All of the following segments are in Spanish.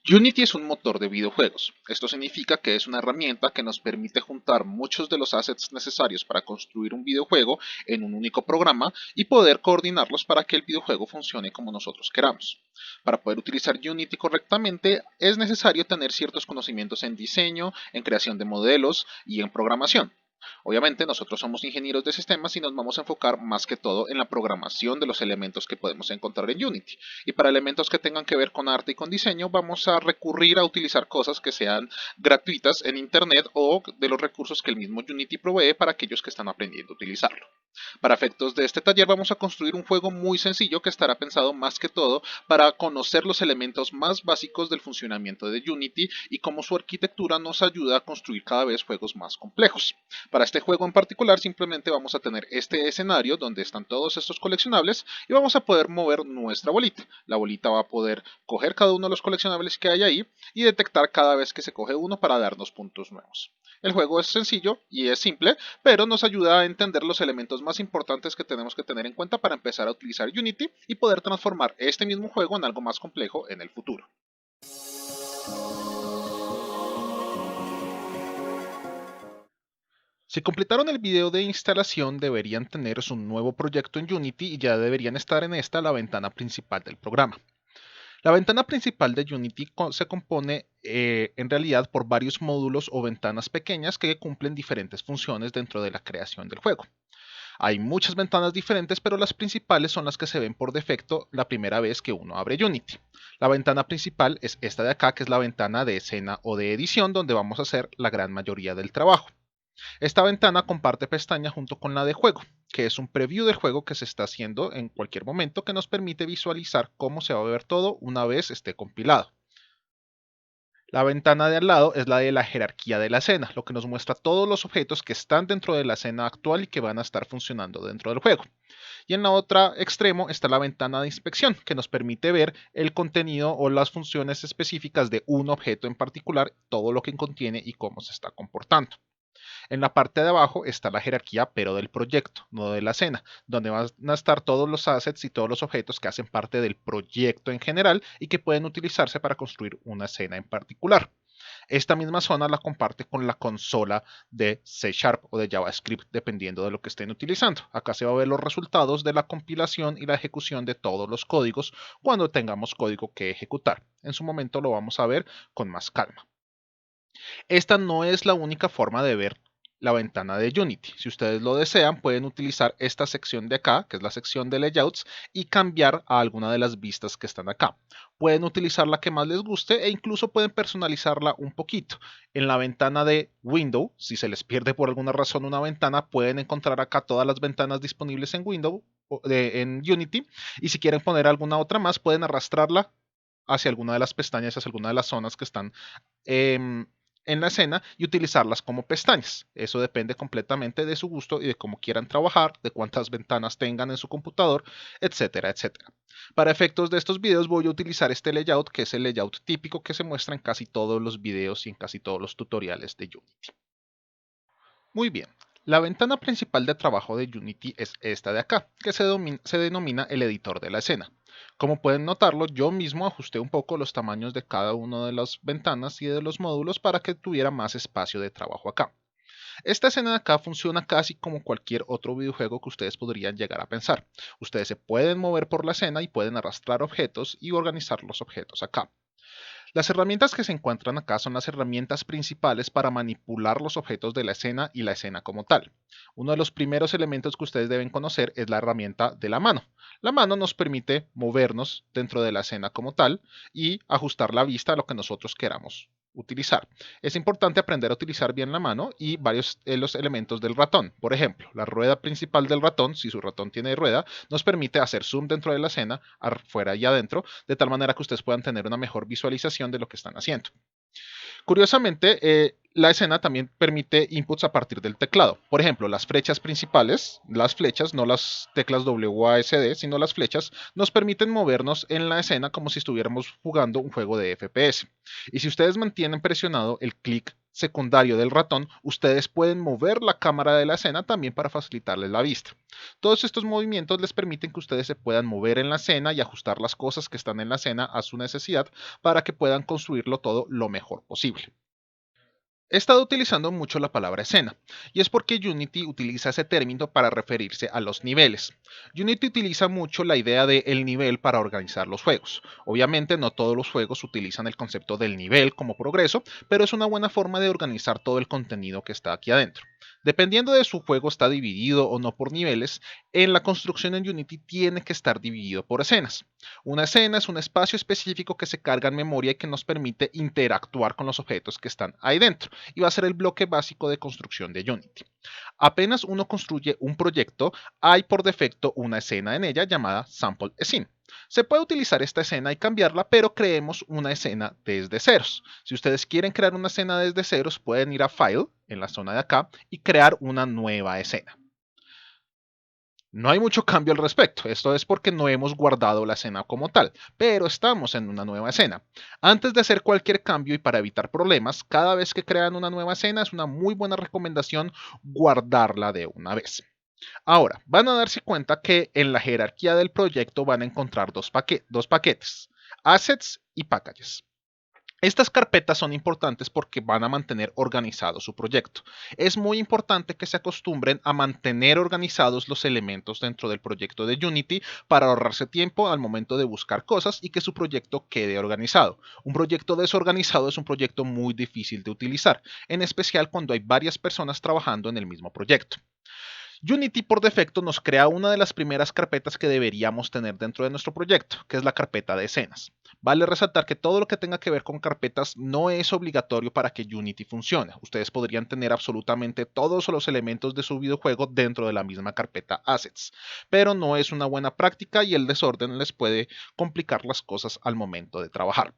Unity es un motor de videojuegos. Esto significa que es una herramienta que nos permite juntar muchos de los assets necesarios para construir un videojuego en un único programa y poder coordinarlos para que el videojuego funcione como nosotros queramos. Para poder utilizar Unity correctamente es necesario tener ciertos conocimientos en diseño, en creación de modelos y en programación. Obviamente nosotros somos ingenieros de sistemas y nos vamos a enfocar más que todo en la programación de los elementos que podemos encontrar en Unity. Y para elementos que tengan que ver con arte y con diseño vamos a recurrir a utilizar cosas que sean gratuitas en Internet o de los recursos que el mismo Unity provee para aquellos que están aprendiendo a utilizarlo. Para efectos de este taller vamos a construir un juego muy sencillo que estará pensado más que todo para conocer los elementos más básicos del funcionamiento de Unity y cómo su arquitectura nos ayuda a construir cada vez juegos más complejos. Para este juego en particular simplemente vamos a tener este escenario donde están todos estos coleccionables y vamos a poder mover nuestra bolita. La bolita va a poder coger cada uno de los coleccionables que hay ahí y detectar cada vez que se coge uno para darnos puntos nuevos. El juego es sencillo y es simple, pero nos ayuda a entender los elementos más importantes que tenemos que tener en cuenta para empezar a utilizar Unity y poder transformar este mismo juego en algo más complejo en el futuro. Si completaron el video de instalación deberían tener su nuevo proyecto en Unity y ya deberían estar en esta la ventana principal del programa. La ventana principal de Unity se compone en realidad por varios módulos o ventanas pequeñas que cumplen diferentes funciones dentro de la creación del juego. Hay muchas ventanas diferentes, pero las principales son las que se ven por defecto la primera vez que uno abre Unity. La ventana principal es esta de acá, que es la ventana de escena o de edición, donde vamos a hacer la gran mayoría del trabajo. Esta ventana comparte pestaña junto con la de juego, que es un preview del juego que se está haciendo en cualquier momento que nos permite visualizar cómo se va a ver todo una vez esté compilado. La ventana de al lado es la de la jerarquía de la escena, lo que nos muestra todos los objetos que están dentro de la escena actual y que van a estar funcionando dentro del juego. Y en la otra extremo está la ventana de inspección, que nos permite ver el contenido o las funciones específicas de un objeto en particular, todo lo que contiene y cómo se está comportando. En la parte de abajo está la jerarquía, pero del proyecto, no de la escena, donde van a estar todos los assets y todos los objetos que hacen parte del proyecto en general y que pueden utilizarse para construir una escena en particular. Esta misma zona la comparte con la consola de C Sharp o de JavaScript, dependiendo de lo que estén utilizando. Acá se va a ver los resultados de la compilación y la ejecución de todos los códigos cuando tengamos código que ejecutar. En su momento lo vamos a ver con más calma. Esta no es la única forma de ver la ventana de Unity. Si ustedes lo desean, pueden utilizar esta sección de acá, que es la sección de layouts, y cambiar a alguna de las vistas que están acá. Pueden utilizar la que más les guste e incluso pueden personalizarla un poquito. En la ventana de Window, si se les pierde por alguna razón una ventana, pueden encontrar acá todas las ventanas disponibles en Windows, en Unity, y si quieren poner alguna otra más, pueden arrastrarla hacia alguna de las pestañas, hacia alguna de las zonas que están eh, en la escena y utilizarlas como pestañas. Eso depende completamente de su gusto y de cómo quieran trabajar, de cuántas ventanas tengan en su computador, etcétera, etcétera. Para efectos de estos videos voy a utilizar este layout, que es el layout típico que se muestra en casi todos los videos y en casi todos los tutoriales de Unity. Muy bien. La ventana principal de trabajo de Unity es esta de acá, que se denomina el editor de la escena. Como pueden notarlo, yo mismo ajusté un poco los tamaños de cada una de las ventanas y de los módulos para que tuviera más espacio de trabajo acá. Esta escena de acá funciona casi como cualquier otro videojuego que ustedes podrían llegar a pensar. Ustedes se pueden mover por la escena y pueden arrastrar objetos y organizar los objetos acá. Las herramientas que se encuentran acá son las herramientas principales para manipular los objetos de la escena y la escena como tal. Uno de los primeros elementos que ustedes deben conocer es la herramienta de la mano. La mano nos permite movernos dentro de la escena como tal y ajustar la vista a lo que nosotros queramos utilizar. Es importante aprender a utilizar bien la mano y varios de los elementos del ratón. Por ejemplo, la rueda principal del ratón, si su ratón tiene rueda, nos permite hacer zoom dentro de la escena, afuera y adentro, de tal manera que ustedes puedan tener una mejor visualización de lo que están haciendo. Curiosamente, la escena también permite inputs a partir del teclado. Por ejemplo, las flechas principales, las flechas, no las teclas WASD, sino las flechas, nos permiten movernos en la escena como si estuviéramos jugando un juego de FPS. Y si ustedes mantienen presionado el clic secundario del ratón, ustedes pueden mover la cámara de la escena también para facilitarles la vista. Todos estos movimientos les permiten que ustedes se puedan mover en la escena y ajustar las cosas que están en la escena a su necesidad para que puedan construirlo todo lo mejor posible. He estado utilizando mucho la palabra escena, y es porque Unity utiliza ese término para referirse a los niveles. Unity utiliza mucho la idea de el nivel para organizar los juegos. Obviamente no todos los juegos utilizan el concepto del nivel como progreso, pero es una buena forma de organizar todo el contenido que está aquí adentro. Dependiendo de su juego está dividido o no por niveles, en la construcción en Unity tiene que estar dividido por escenas. Una escena es un espacio específico que se carga en memoria y que nos permite interactuar con los objetos que están ahí dentro, y va a ser el bloque básico de construcción de Unity. Apenas uno construye un proyecto, hay por defecto una escena en ella llamada Sample Scene. Se puede utilizar esta escena y cambiarla, pero creemos una escena desde ceros. Si ustedes quieren crear una escena desde ceros, pueden ir a File, en la zona de acá, y crear una nueva escena. No hay mucho cambio al respecto, esto es porque no hemos guardado la escena como tal, pero estamos en una nueva escena. Antes de hacer cualquier cambio y para evitar problemas, cada vez que crean una nueva escena es una muy buena recomendación guardarla de una vez. Ahora, van a darse cuenta que en la jerarquía del proyecto van a encontrar dos paquetes, assets y packages. Estas carpetas son importantes porque van a mantener organizado su proyecto. Es muy importante que se acostumbren a mantener organizados los elementos dentro del proyecto de Unity para ahorrarse tiempo al momento de buscar cosas y que su proyecto quede organizado. Un proyecto desorganizado es un proyecto muy difícil de utilizar, en especial cuando hay varias personas trabajando en el mismo proyecto. Unity por defecto nos crea una de las primeras carpetas que deberíamos tener dentro de nuestro proyecto, que es la carpeta de escenas. Vale resaltar que todo lo que tenga que ver con carpetas no es obligatorio para que Unity funcione. Ustedes podrían tener absolutamente todos los elementos de su videojuego dentro de la misma carpeta Assets, pero no es una buena práctica y el desorden les puede complicar las cosas al momento de trabajar.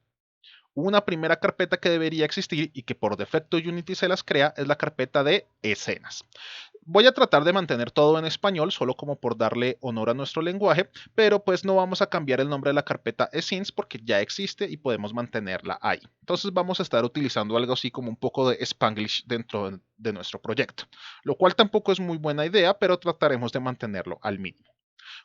Una primera carpeta que debería existir y que por defecto Unity se las crea es la carpeta de escenas. Voy a tratar de mantener todo en español, solo como por darle honor a nuestro lenguaje, pero pues no vamos a cambiar el nombre de la carpeta scenes porque ya existe y podemos mantenerla ahí. Entonces vamos a estar utilizando algo así como un poco de Spanglish dentro de nuestro proyecto, lo cual tampoco es muy buena idea, pero trataremos de mantenerlo al mínimo.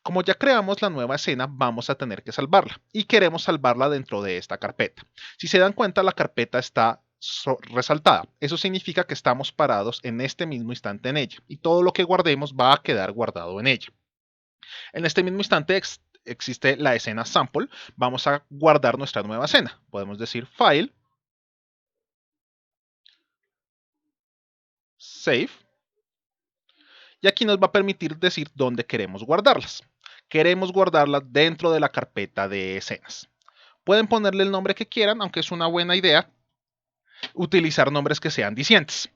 Como ya creamos la nueva escena, vamos a tener que salvarla y queremos salvarla dentro de esta carpeta. Si se dan cuenta, la carpeta está resaltada. Eso significa que estamos parados en este mismo instante en ella y todo lo que guardemos va a quedar guardado en ella. En este mismo instante existe la escena sample. Vamos a guardar nuestra nueva escena. Podemos decir File, Save, y aquí nos va a permitir decir dónde queremos guardarlas. Queremos guardarlas dentro de la carpeta de escenas. Pueden ponerle el nombre que quieran, aunque es una buena idea utilizar nombres que sean dicientes.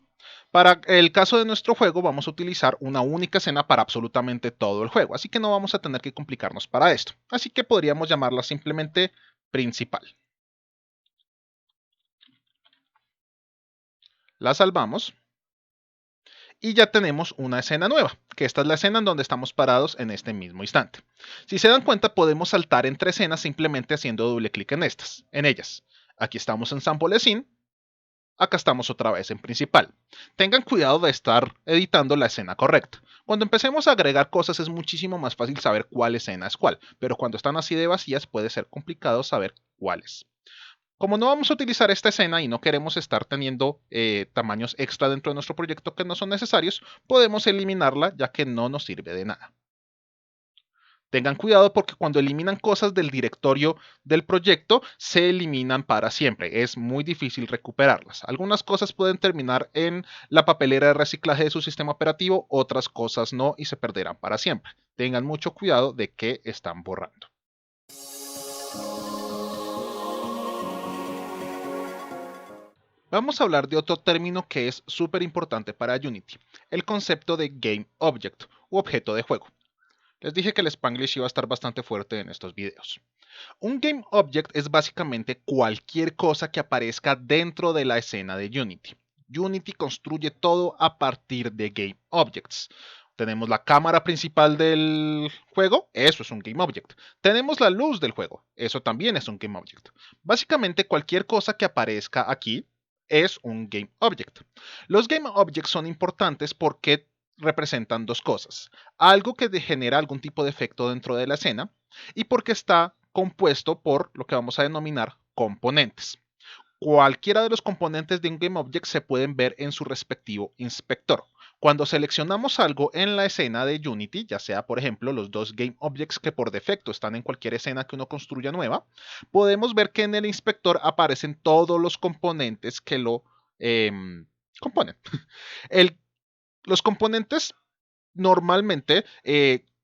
Para el caso de nuestro juego vamos a utilizar una única escena para absolutamente todo el juego, así que no vamos a tener que complicarnos para esto. Así que podríamos llamarla simplemente principal. La salvamos y ya tenemos una escena nueva, que esta es la escena en donde estamos parados en este mismo instante. Si se dan cuenta, podemos saltar entre escenas simplemente haciendo doble clic en ellas. Aquí estamos en Sample Scene, acá estamos otra vez en principal. Tengan cuidado de estar editando la escena correcta. Cuando empecemos a agregar cosas es muchísimo más fácil saber cuál escena es cuál, pero cuando están así de vacías puede ser complicado saber cuáles. Como no vamos a utilizar esta escena y no queremos estar teniendo tamaños extra dentro de nuestro proyecto que no son necesarios, podemos eliminarla ya que no nos sirve de nada. Tengan cuidado porque cuando eliminan cosas del directorio del proyecto, se eliminan para siempre. Es muy difícil recuperarlas. Algunas cosas pueden terminar en la papelera de reciclaje de su sistema operativo, otras cosas no y se perderán para siempre. Tengan mucho cuidado de qué están borrando. Vamos a hablar de otro término que es súper importante para Unity, el concepto de Game Object u objeto de juego. Les dije que el Spanglish iba a estar bastante fuerte en estos videos. Un Game Object es básicamente cualquier cosa que aparezca dentro de la escena de Unity. Unity construye todo a partir de Game Objects. Tenemos la cámara principal del juego, eso es un Game Object. Tenemos la luz del juego, eso también es un Game Object. Básicamente cualquier cosa que aparezca aquí es un Game Object. Los Game Objects son importantes porque representan dos cosas. Algo que genera algún tipo de efecto dentro de la escena y porque está compuesto por lo que vamos a denominar componentes. Cualquiera de los componentes de un GameObject se pueden ver en su respectivo inspector. Cuando seleccionamos algo en la escena de Unity, ya sea por ejemplo los dos GameObjects que por defecto están en cualquier escena que uno construya nueva, podemos ver que en el inspector aparecen todos los componentes que lo componen. El, los componentes normalmente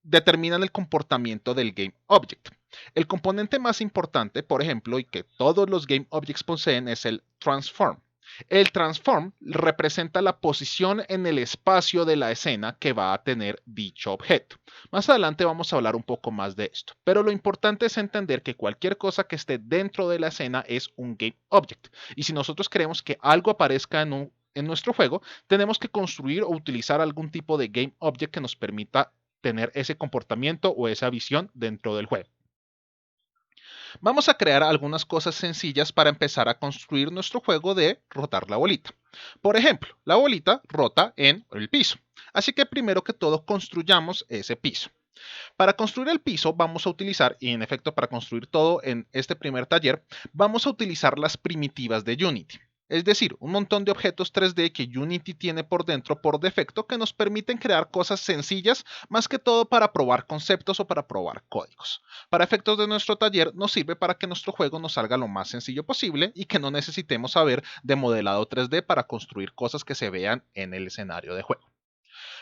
determinan el comportamiento del Game Object. El componente más importante, por ejemplo, y que todos los Game Objects poseen es el Transform. El Transform representa la posición en el espacio de la escena que va a tener dicho objeto. Más adelante vamos a hablar un poco más de esto, pero lo importante es entender que cualquier cosa que esté dentro de la escena es un Game Object. Y si nosotros queremos que algo aparezca en nuestro juego, tenemos que construir o utilizar algún tipo de Game Object que nos permita tener ese comportamiento o esa visión dentro del juego. Vamos a crear algunas cosas sencillas para empezar a construir nuestro juego de rotar la bolita. Por ejemplo, la bolita rota en el piso, así que primero que todo construyamos ese piso. Para construir el piso vamos a utilizar, y en efecto para construir todo en este primer taller, vamos a utilizar las primitivas de Unity. Es decir, un montón de objetos 3D que Unity tiene por dentro por defecto que nos permiten crear cosas sencillas, más que todo para probar conceptos o para probar códigos. Para efectos de nuestro taller nos sirve para que nuestro juego nos salga lo más sencillo posible y que no necesitemos saber de modelado 3D para construir cosas que se vean en el escenario de juego.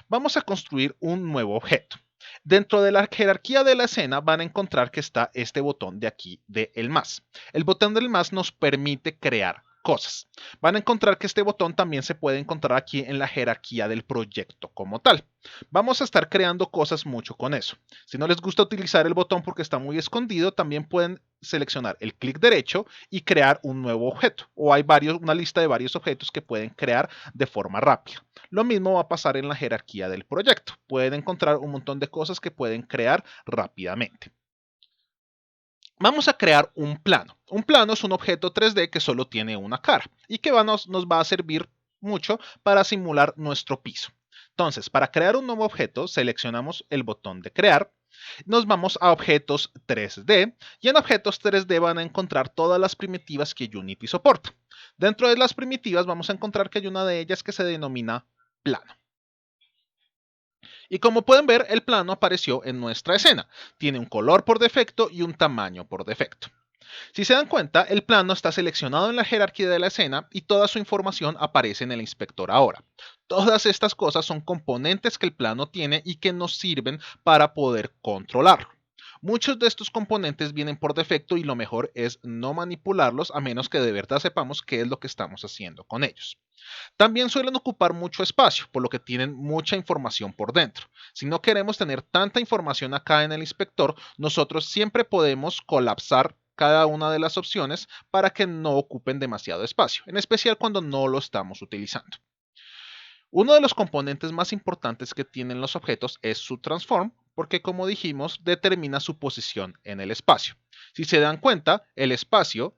Vamos a construir un nuevo objeto. Dentro de la jerarquía de la escena van a encontrar que está este botón de aquí de el más. El botón del más nos permite crear cosas. Van a encontrar que este botón también se puede encontrar aquí en la jerarquía del proyecto como tal. Vamos a estar creando cosas mucho con eso. Si no les gusta utilizar el botón porque está muy escondido, también pueden seleccionar el clic derecho y crear un nuevo objeto. O hay una lista de varios objetos que pueden crear de forma rápida. Lo mismo va a pasar en la jerarquía del proyecto. Pueden encontrar un montón de cosas que pueden crear rápidamente. Vamos a crear un plano. Un plano es un objeto 3D que solo tiene una cara y que nos va a servir mucho para simular nuestro piso. Entonces, para crear un nuevo objeto, seleccionamos el botón de crear, nos vamos a objetos 3D y en objetos 3D van a encontrar todas las primitivas que Unity soporta. Dentro de las primitivas vamos a encontrar que hay una de ellas que se denomina plano. Y como pueden ver, el plano apareció en nuestra escena. Tiene un color por defecto y un tamaño por defecto. Si se dan cuenta, el plano está seleccionado en la jerarquía de la escena y toda su información aparece en el inspector ahora. Todas estas cosas son componentes que el plano tiene y que nos sirven para poder controlarlo. Muchos de estos componentes vienen por defecto y lo mejor es no manipularlos a menos que de verdad sepamos qué es lo que estamos haciendo con ellos. También suelen ocupar mucho espacio, por lo que tienen mucha información por dentro. Si no queremos tener tanta información acá en el inspector, nosotros siempre podemos colapsar cada una de las opciones para que no ocupen demasiado espacio, en especial cuando no lo estamos utilizando. Uno de los componentes más importantes que tienen los objetos es su transform, porque como dijimos, determina su posición en el espacio. Si se dan cuenta, el espacio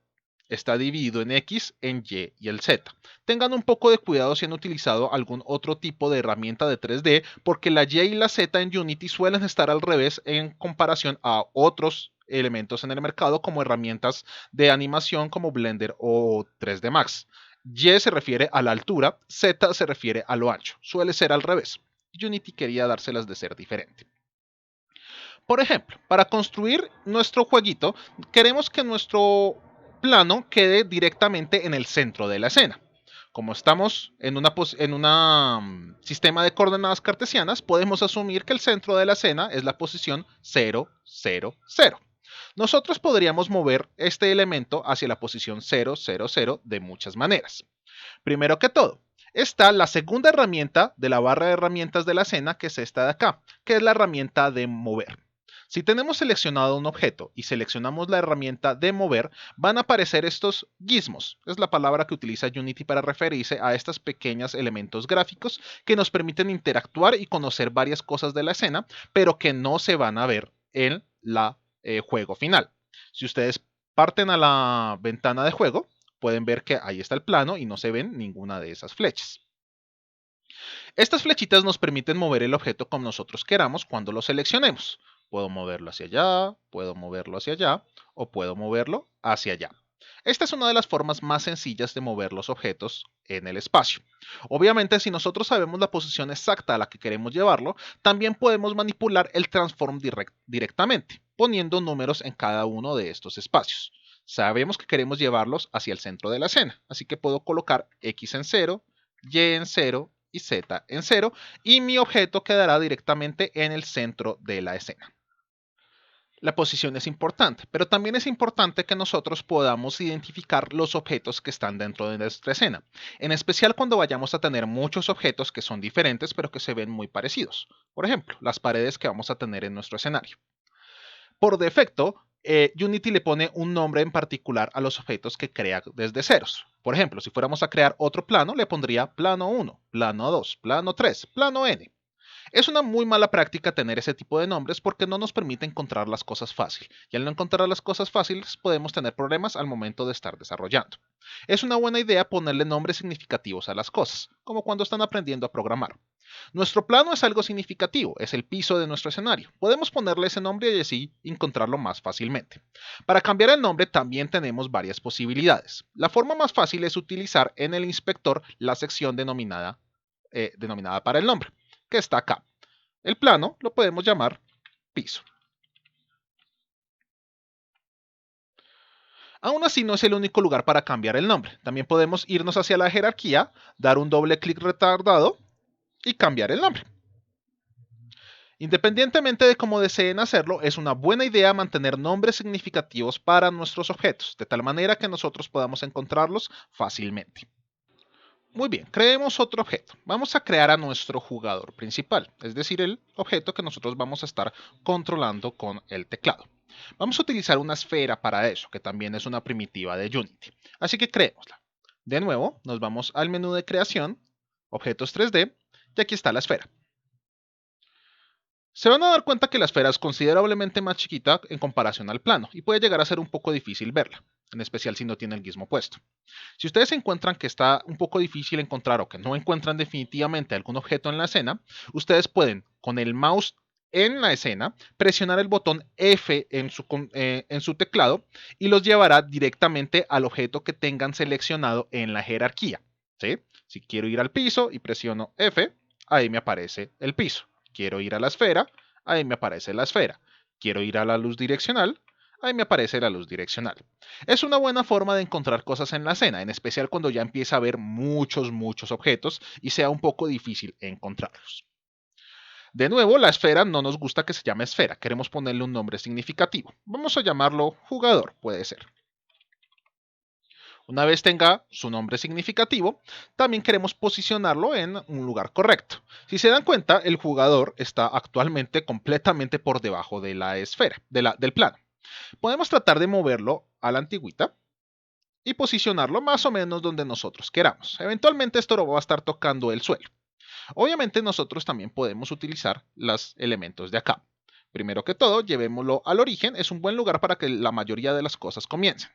está dividido en X, en Y y el Z. Tengan un poco de cuidado si han utilizado algún otro tipo de herramienta de 3D, porque la Y y la Z en Unity suelen estar al revés en comparación a otros elementos en el mercado como herramientas de animación como Blender o 3D Max. Y se refiere a la altura, Z se refiere a lo ancho. Suele ser al revés. Unity quería dárselas de ser diferente. Por ejemplo, para construir nuestro jueguito, queremos que nuestro plano quede directamente en el centro de la escena. Como estamos en un sistema de coordenadas cartesianas, podemos asumir que el centro de la escena es la posición 0, 0, 0. Nosotros podríamos mover este elemento hacia la posición 0, 0, 0 de muchas maneras. Primero que todo, está la segunda herramienta de la barra de herramientas de la escena, que es esta de acá, que es la herramienta de mover. Si tenemos seleccionado un objeto y seleccionamos la herramienta de mover, van a aparecer estos gizmos. Es la palabra que utiliza Unity para referirse a estos pequeños elementos gráficos que nos permiten interactuar y conocer varias cosas de la escena, pero que no se van a ver en la juego final. Si ustedes parten a la ventana de juego, pueden ver que ahí está el plano y no se ven ninguna de esas flechas. Estas flechitas nos permiten mover el objeto como nosotros queramos cuando lo seleccionemos. Puedo moverlo hacia allá, puedo moverlo hacia allá o puedo moverlo hacia allá. Esta es una de las formas más sencillas de mover los objetos en el espacio. Obviamente, si nosotros sabemos la posición exacta a la que queremos llevarlo, también podemos manipular el transform directamente, poniendo números en cada uno de estos espacios. Sabemos que queremos llevarlos hacia el centro de la escena, así que puedo colocar X en 0, Y en 0 y Z en 0 y mi objeto quedará directamente en el centro de la escena. La posición es importante, pero también es importante que nosotros podamos identificar los objetos que están dentro de nuestra escena, en especial cuando vayamos a tener muchos objetos que son diferentes pero que se ven muy parecidos. Por ejemplo, las paredes que vamos a tener en nuestro escenario. Por defecto, Unity le pone un nombre en particular a los objetos que crea desde ceros. Por ejemplo, si fuéramos a crear otro plano, le pondría plano 1, plano 2, plano 3, plano n. Es una muy mala práctica tener ese tipo de nombres porque no nos permite encontrar las cosas fácil, y al no encontrar las cosas fáciles podemos tener problemas al momento de estar desarrollando. Es una buena idea ponerle nombres significativos a las cosas, como cuando están aprendiendo a programar. Nuestro plano es algo significativo, es el piso de nuestro escenario. Podemos ponerle ese nombre y así encontrarlo más fácilmente. Para cambiar el nombre también tenemos varias posibilidades. La forma más fácil es utilizar en el inspector la sección denominada para el nombre, que está acá. El plano lo podemos llamar piso. Aún así no es el único lugar para cambiar el nombre. También podemos irnos hacia la jerarquía, dar un doble clic retardado y cambiar el nombre. Independientemente de cómo deseen hacerlo, es una buena idea mantener nombres significativos para nuestros objetos, de tal manera que nosotros podamos encontrarlos fácilmente. Muy bien, creemos otro objeto. Vamos a crear a nuestro jugador principal, es decir, el objeto que nosotros vamos a estar controlando con el teclado. Vamos a utilizar una esfera para eso, que también es una primitiva de Unity. Así que creémosla. De nuevo, nos vamos al menú de creación, objetos 3D, y aquí está la esfera. Se van a dar cuenta que la esfera es considerablemente más chiquita en comparación al plano y puede llegar a ser un poco difícil verla, en especial si no tiene el gizmo puesto. Si ustedes encuentran que está un poco difícil encontrar o que no encuentran definitivamente algún objeto en la escena, ustedes pueden, con el mouse en la escena, presionar el botón F en su teclado y los llevará directamente al objeto que tengan seleccionado en la jerarquía. ¿Sí? Si quiero ir al piso y presiono F, ahí me aparece el piso. Quiero ir a la esfera, ahí me aparece la esfera. Quiero ir a la luz direccional, ahí me aparece la luz direccional. Es una buena forma de encontrar cosas en la escena, en especial cuando ya empieza a haber muchos objetos y sea un poco difícil encontrarlos. De nuevo, la esfera no nos gusta que se llame esfera, queremos ponerle un nombre significativo. Vamos a llamarlo jugador, puede ser. Una vez tenga su nombre significativo, también queremos posicionarlo en un lugar correcto. Si se dan cuenta, el jugador está actualmente completamente por debajo de la esfera, del plano. Podemos tratar de moverlo a la antigüita y posicionarlo más o menos donde nosotros queramos. Eventualmente esto lo va a estar tocando el suelo. Obviamente nosotros también podemos utilizar los elementos de acá. Primero que todo, llevémoslo al origen, es un buen lugar para que la mayoría de las cosas comiencen.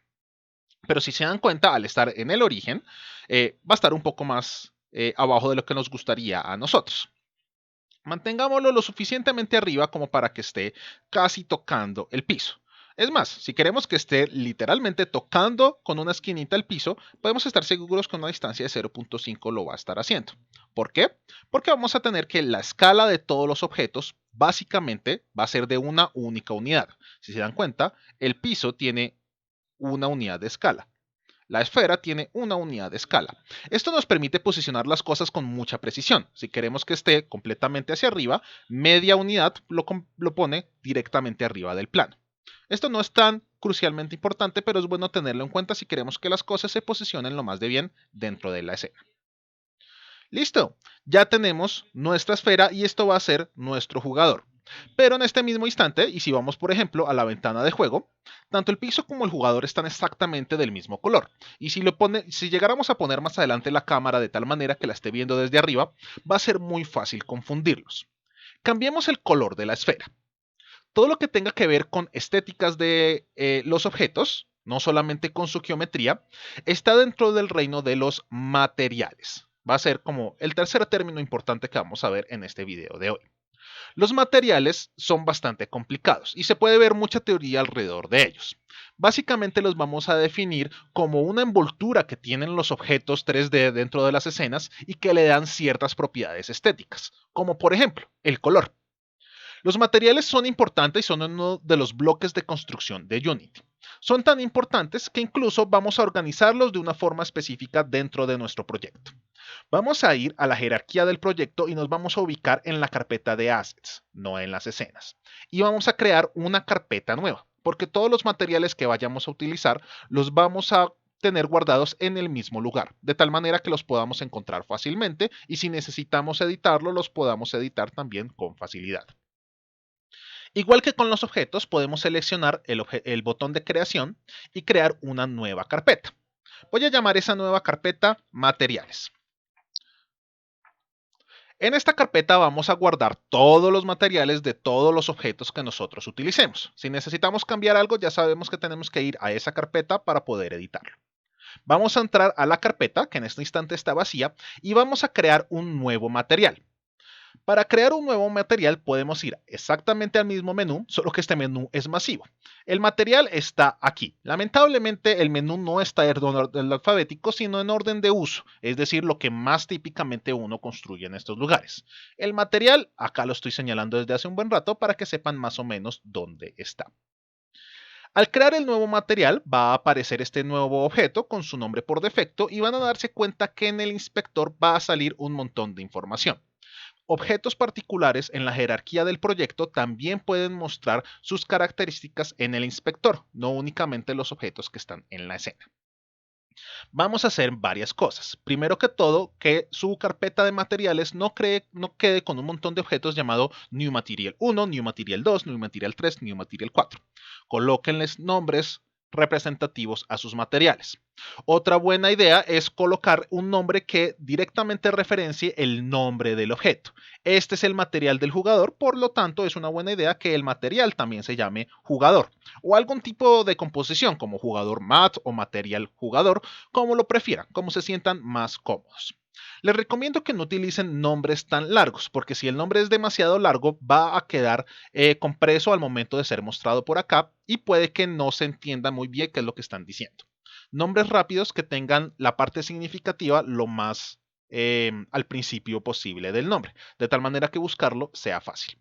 Pero si se dan cuenta, al estar en el origen, va a estar un poco más abajo de lo que nos gustaría a nosotros. Mantengámoslo lo suficientemente arriba como para que esté casi tocando el piso. Es más, si queremos que esté literalmente tocando con una esquinita el piso, podemos estar seguros que una distancia de 0.5 lo va a estar haciendo. ¿Por qué? Porque vamos a tener que la escala de todos los objetos básicamente va a ser de una única unidad. Si se dan cuenta, el piso tiene una unidad de escala. La esfera tiene una unidad de escala. Esto nos permite posicionar las cosas con mucha precisión. Si queremos que esté completamente hacia arriba, media unidad lo pone directamente arriba del plano. Esto no es tan crucialmente importante, pero es bueno tenerlo en cuenta si queremos que las cosas se posicionen lo más de bien dentro de la escena. Listo, ya tenemos nuestra esfera y esto va a ser nuestro jugador. Pero en este mismo instante, y si vamos por ejemplo a la ventana de juego, tanto el piso como el jugador están exactamente del mismo color. Y si llegáramos a poner más adelante la cámara de tal manera que la esté viendo desde arriba, va a ser muy fácil confundirlos. Cambiemos el color de la esfera. Todo lo que tenga que ver con estéticas de los objetos, no solamente con su geometría, está dentro del reino de los materiales. Va a ser como el tercer término importante que vamos a ver en este video de hoy. Los materiales son bastante complicados y se puede ver mucha teoría alrededor de ellos. Básicamente los vamos a definir como una envoltura que tienen los objetos 3D dentro de las escenas y que le dan ciertas propiedades estéticas, como por ejemplo el color. Los materiales son importantes y son uno de los bloques de construcción de Unity. Son tan importantes que incluso vamos a organizarlos de una forma específica dentro de nuestro proyecto. Vamos a ir a la jerarquía del proyecto y nos vamos a ubicar en la carpeta de assets, no en las escenas. Y vamos a crear una carpeta nueva, porque todos los materiales que vayamos a utilizar los vamos a tener guardados en el mismo lugar, de tal manera que los podamos encontrar fácilmente y si necesitamos editarlo, los podamos editar también con facilidad. Igual que con los objetos, podemos seleccionar el botón de creación y crear una nueva carpeta. Voy a llamar esa nueva carpeta materiales. En esta carpeta vamos a guardar todos los materiales de todos los objetos que nosotros utilicemos. Si necesitamos cambiar algo, ya sabemos que tenemos que ir a esa carpeta para poder editarlo. Vamos a entrar a la carpeta, que en este instante está vacía, y vamos a crear un nuevo material. Para crear un nuevo material podemos ir exactamente al mismo menú, solo que este menú es masivo. El material está aquí. Lamentablemente el menú no está en orden alfabético, sino en orden de uso, es decir, lo que más típicamente uno construye en estos lugares. El material, acá lo estoy señalando desde hace un buen rato para que sepan más o menos dónde está. Al crear el nuevo material va a aparecer este nuevo objeto con su nombre por defecto y van a darse cuenta que en el inspector va a salir un montón de información. Objetos particulares en la jerarquía del proyecto también pueden mostrar sus características en el inspector, no únicamente los objetos que están en la escena. Vamos a hacer varias cosas. Primero que todo, que su carpeta de materiales no quede con un montón de objetos llamado New Material 1, New Material 2, New Material 3, New Material 4. Colóquenles nombres representativos a sus materiales. Otra buena idea es colocar un nombre que directamente referencie el nombre del objeto. Este es el material del jugador, por lo tanto es una buena idea que el material también se llame jugador o algún tipo de composición como jugador mat o material jugador, como lo prefieran, como se sientan más cómodos. Les recomiendo que no utilicen nombres tan largos, porque si el nombre es demasiado largo va a quedar compreso al momento de ser mostrado por acá y puede que no se entienda muy bien qué es lo que están diciendo. Nombres rápidos que tengan la parte significativa lo más al principio posible del nombre, de tal manera que buscarlo sea fácil.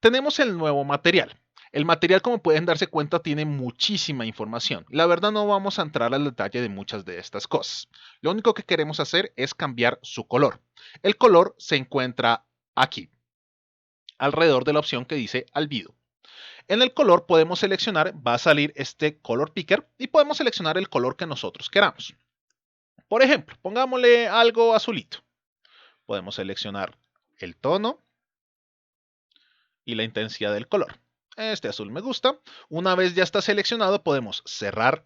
Tenemos el nuevo material. El material, como pueden darse cuenta, tiene muchísima información. La verdad no vamos a entrar al detalle de muchas de estas cosas. Lo único que queremos hacer es cambiar su color. El color se encuentra aquí, alrededor de la opción que dice albedo. En el color podemos seleccionar, va a salir este color picker y podemos seleccionar el color que nosotros queramos. Por ejemplo, pongámosle algo azulito. Podemos seleccionar el tono y la intensidad del color. Este azul me gusta. Una vez ya está seleccionado, podemos cerrar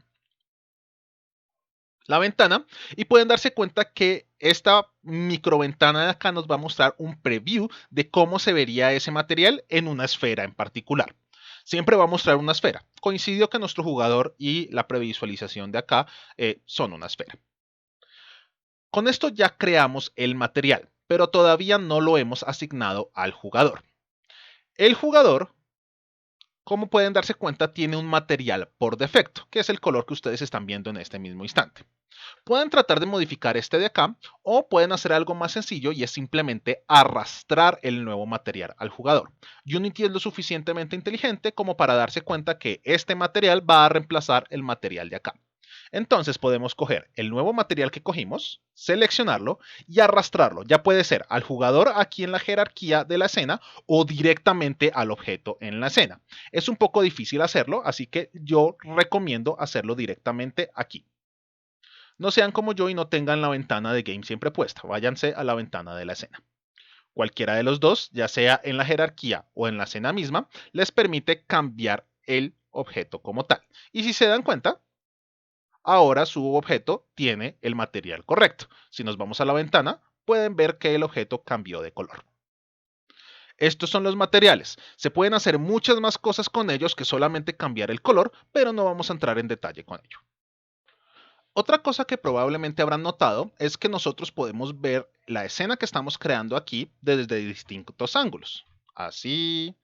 la ventana y pueden darse cuenta que esta microventana de acá nos va a mostrar un preview de cómo se vería ese material en una esfera en particular. Siempre va a mostrar una esfera. Coincidió que nuestro jugador y la previsualización de acá son una esfera. Con esto ya creamos el material, pero todavía no lo hemos asignado al jugador. El jugador, como pueden darse cuenta, tiene un material por defecto, que es el color que ustedes están viendo en este mismo instante. Pueden tratar de modificar este de acá o pueden hacer algo más sencillo y es simplemente arrastrar el nuevo material al jugador. Unity es lo suficientemente inteligente como para darse cuenta que este material va a reemplazar el material de acá. Entonces podemos coger el nuevo material que cogimos, seleccionarlo y arrastrarlo. Ya puede ser al jugador aquí en la jerarquía de la escena o directamente al objeto en la escena. Es un poco difícil hacerlo, así que yo recomiendo hacerlo directamente aquí. No sean como yo y no tengan la ventana de Game siempre puesta. Váyanse a la ventana de la escena. Cualquiera de los dos, ya sea en la jerarquía o en la escena misma, les permite cambiar el objeto como tal. Y si se dan cuenta, ahora su objeto tiene el material correcto. Si nos vamos a la ventana, pueden ver que el objeto cambió de color. Estos son los materiales. Se pueden hacer muchas más cosas con ellos que solamente cambiar el color, pero no vamos a entrar en detalle con ello. Otra cosa que probablemente habrán notado es que nosotros podemos ver la escena que estamos creando aquí desde distintos ángulos. Así,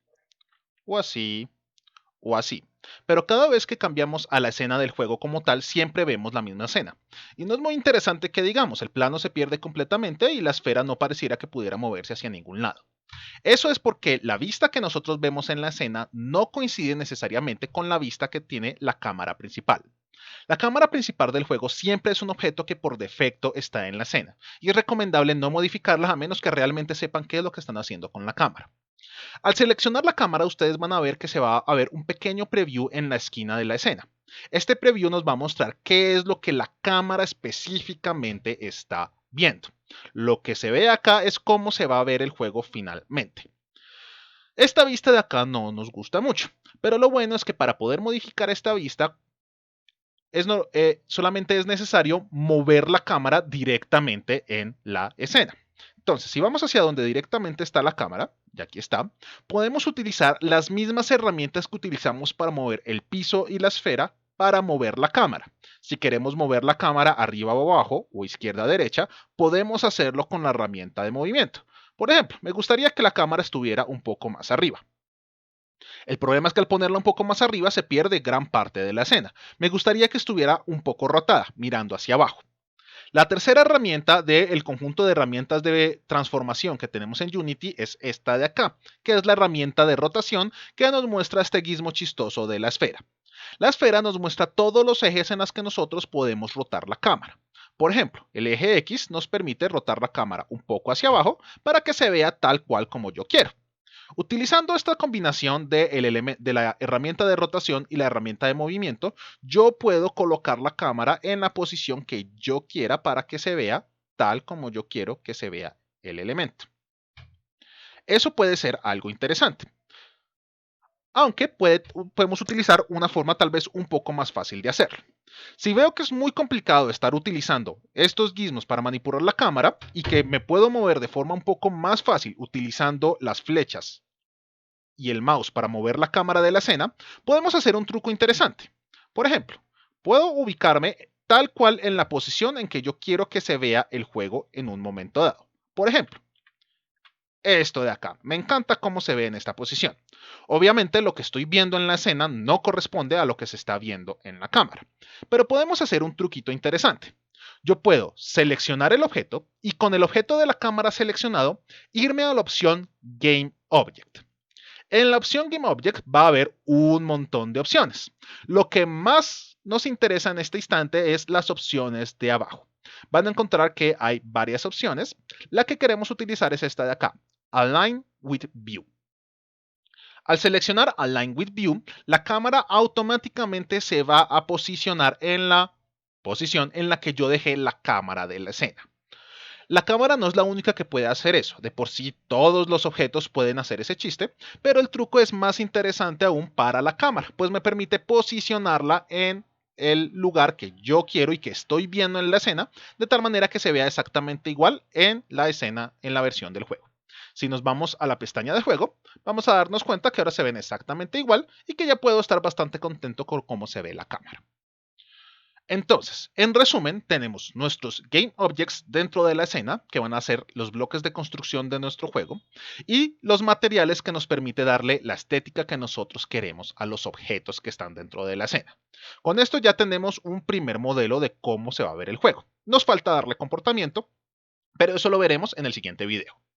o así, o así. Pero cada vez que cambiamos a la escena del juego como tal, siempre vemos la misma escena. Y no es muy interesante que digamos, el plano se pierde completamente y la esfera no pareciera que pudiera moverse hacia ningún lado. Eso es porque la vista que nosotros vemos en la escena no coincide necesariamente con la vista que tiene la cámara principal. La cámara principal del juego siempre es un objeto que por defecto está en la escena, y es recomendable no modificarla a menos que realmente sepan qué es lo que están haciendo con la cámara. Al seleccionar la cámara, ustedes van a ver que se va a ver un pequeño preview en la esquina de la escena. Este preview nos va a mostrar qué es lo que la cámara específicamente está viendo. Lo que se ve acá es cómo se va a ver el juego finalmente. Esta vista de acá no nos gusta mucho, pero lo bueno es que para poder modificar esta vista solamente es necesario mover la cámara directamente en la escena. Entonces, si vamos hacia donde directamente está la cámara, y aquí está, podemos utilizar las mismas herramientas que utilizamos para mover el piso y la esfera para mover la cámara. Si queremos mover la cámara arriba o abajo o izquierda o derecha, podemos hacerlo con la herramienta de movimiento. Por ejemplo, me gustaría que la cámara estuviera un poco más arriba. El problema es que al ponerla un poco más arriba se pierde gran parte de la escena. Me gustaría que estuviera un poco rotada, mirando hacia abajo. La tercera herramienta del conjunto de herramientas de transformación que tenemos en Unity es esta de acá, que es la herramienta de rotación que nos muestra este gizmo chistoso de la esfera. La esfera nos muestra todos los ejes en los que nosotros podemos rotar la cámara. Por ejemplo, el eje X nos permite rotar la cámara un poco hacia abajo para que se vea tal cual como yo quiero. Utilizando esta combinación de la herramienta de rotación y la herramienta de movimiento, yo puedo colocar la cámara en la posición que yo quiera para que se vea tal como yo quiero que se vea el elemento. Eso puede ser algo interesante, aunque podemos utilizar una forma tal vez un poco más fácil de hacerlo. Si veo que es muy complicado estar utilizando estos gizmos para manipular la cámara y que me puedo mover de forma un poco más fácil utilizando las flechas y el mouse para mover la cámara de la escena, podemos hacer un truco interesante. Por ejemplo, puedo ubicarme tal cual en la posición en que yo quiero que se vea el juego en un momento dado. Por ejemplo, esto de acá. Me encanta cómo se ve en esta posición. Obviamente lo que estoy viendo en la escena no corresponde a lo que se está viendo en la cámara. Pero podemos hacer un truquito interesante. Yo puedo seleccionar el objeto y con el objeto de la cámara seleccionado irme a la opción Game Object. En la opción Game Object va a haber un montón de opciones. Lo que más nos interesa en este instante es las opciones de abajo. Van a encontrar que hay varias opciones. La que queremos utilizar es esta de acá, Align with View. Al seleccionar Align with View, la cámara automáticamente se va a posicionar en la posición en la que yo dejé la cámara de la escena. La cámara no es la única que puede hacer eso, de por sí todos los objetos pueden hacer ese chiste, pero el truco es más interesante aún para la cámara, pues me permite posicionarla en el lugar que yo quiero y que estoy viendo en la escena, de tal manera que se vea exactamente igual en la escena, en la versión del juego. Si nos vamos a la pestaña de juego, vamos a darnos cuenta que ahora se ven exactamente igual y que ya puedo estar bastante contento con cómo se ve la cámara. Entonces, en resumen, tenemos nuestros Game Objects dentro de la escena, que van a ser los bloques de construcción de nuestro juego, y los materiales que nos permite darle la estética que nosotros queremos a los objetos que están dentro de la escena. Con esto ya tenemos un primer modelo de cómo se va a ver el juego. Nos falta darle comportamiento, pero eso lo veremos en el siguiente video.